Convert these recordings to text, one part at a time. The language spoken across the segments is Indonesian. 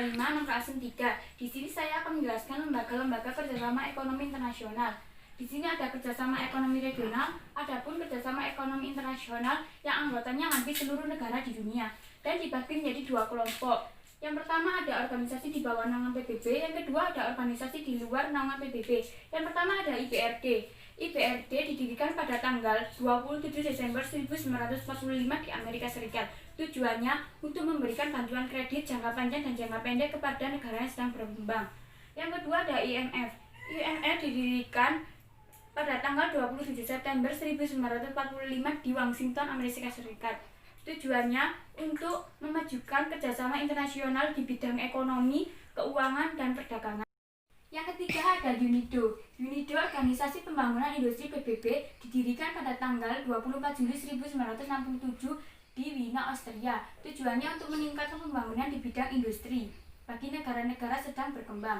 5 nomor asing 3. Di sini saya akan menjelaskan lembaga-lembaga kerjasama ekonomi internasional. Di sini ada kerjasama ekonomi regional, adapun kerjasama ekonomi internasional yang anggotanya hampir seluruh negara di dunia dan dibagi menjadi dua kelompok. Yang pertama ada organisasi di bawah naungan PBB, yang kedua ada organisasi di luar naungan PBB. Yang pertama ada IBRD. IBRD didirikan pada tanggal 27 Desember 1945 di Amerika Serikat. Tujuannya untuk memberikan bantuan kredit jangka panjang dan jangka pendek kepada negara yang sedang berkembang. Yang kedua ada IMF. IMF didirikan pada tanggal 27 September 1945 di Washington, Amerika Serikat. Tujuannya untuk memajukan kerjasama internasional di bidang ekonomi, keuangan, dan perdagangan. Yang ketiga ada UNIDO. UNIDO Organisasi Pembangunan Industri PBB didirikan pada tanggal 24 Juli 1967 di Wina, Austria. Tujuannya untuk meningkatkan pembangunan di bidang industri bagi negara-negara sedang berkembang.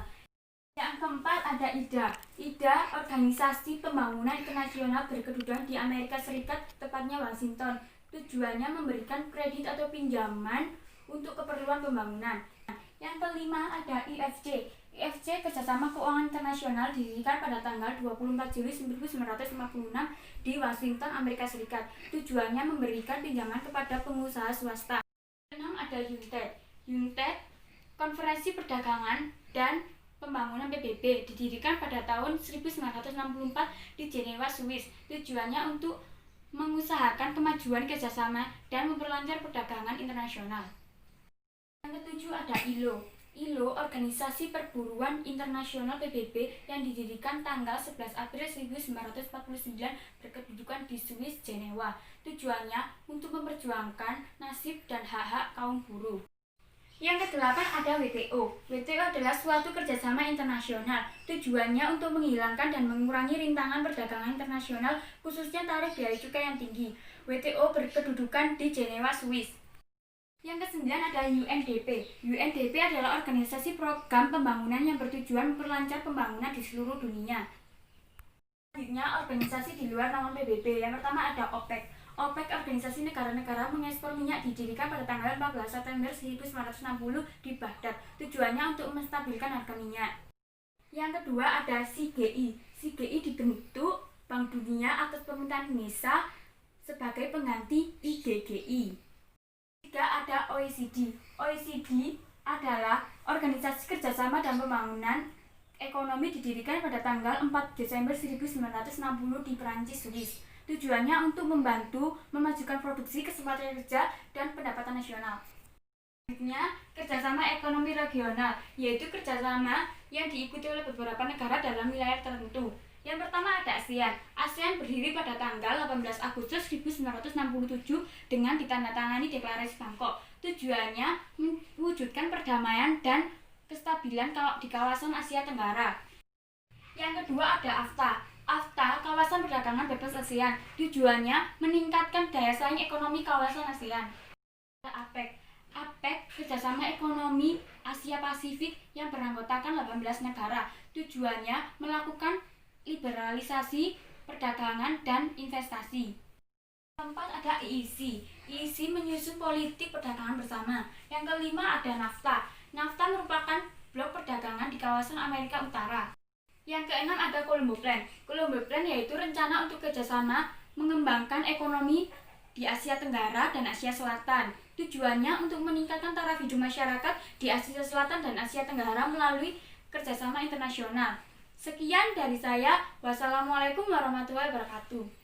Yang keempat ada IDA. IDA Organisasi Pembangunan Internasional berkedudukan di Amerika Serikat, tepatnya Washington. Tujuannya memberikan kredit atau pinjaman untuk keperluan pembangunan. Yang kelima ada IFC. IFC Kerjasama Keuangan Internasional didirikan pada tanggal 24 Juli 1956 di Washington, Amerika Serikat. Tujuannya memberikan pinjaman kepada pengusaha swasta. Yang ada UNTAD. UNTAD Konferensi Perdagangan dan Pembangunan PBB didirikan pada tahun 1964 di Jenewa, Swiss. Tujuannya untuk mengusahakan kemajuan kerjasama dan memperlancar perdagangan internasional. Yang ketujuh ada ILO. ILO Organisasi Perburuan Internasional PBB yang didirikan tanggal 11 April 1949 berkedudukan di Swiss, Jenewa. Tujuannya untuk memperjuangkan nasib dan hak-hak kaum buruh. Yang kedelapan ada WTO. WTO adalah suatu kerjasama internasional. Tujuannya untuk menghilangkan dan mengurangi rintangan perdagangan internasional, khususnya tarif biaya cukai yang tinggi. WTO berkedudukan di Jenewa, Swiss. Yang kesembilan ada UNDP. UNDP adalah organisasi program pembangunan yang bertujuan memperlancar pembangunan di seluruh dunia. Selanjutnya organisasi di luar naungan PBB. Yang pertama ada OPEC. OPEC Organisasi Negara-Negara Mengekspor Minyak didirikan pada tanggal 14 September 1960 di Baghdad. Tujuannya untuk menstabilkan harga minyak. Yang kedua ada CGI. CGI dibentuk Bank Dunia atas permintaan Indonesia sebagai pengganti IGGI. Ketiga ada OECD. OECD adalah Organisasi Kerjasama dan Pembangunan Ekonomi didirikan pada tanggal 4 Desember 1960 di Perancis, Swiss. Tujuannya untuk membantu memajukan produksi, kesempatan kerja, dan pendapatan nasional. Selanjutnya, kerjasama ekonomi regional, yaitu kerjasama yang diikuti oleh beberapa negara dalam wilayah tertentu. Yang pertama ada ASEAN. ASEAN berdiri pada tanggal 18 Agustus 1967 dengan ditandatangani Deklarasi Bangkok. Tujuannya mewujudkan perdamaian dan kestabilan di kawasan Asia Tenggara. Yang kedua ada AFTA. AFTA, Kawasan Perdagangan Bebas ASEAN. Tujuannya meningkatkan daya saing ekonomi kawasan ASEAN. Ada APEC. APEC Kerjasama Ekonomi Asia Pasifik yang beranggotakan 18 negara. Tujuannya melakukan liberalisasi perdagangan dan investasi. Keempat ada EEC. EEC menyusun politik perdagangan bersama. Yang kelima ada NAFTA. NAFTA merupakan blok perdagangan di kawasan Amerika Utara. Yang keenam ada Colombo Plan. Colombo Plan yaitu rencana untuk kerjasama mengembangkan ekonomi di Asia Tenggara dan Asia Selatan. Tujuannya untuk meningkatkan taraf hidup masyarakat di Asia Selatan dan Asia Tenggara melalui kerjasama internasional. Sekian dari saya. Wassalamualaikum warahmatullahi wabarakatuh.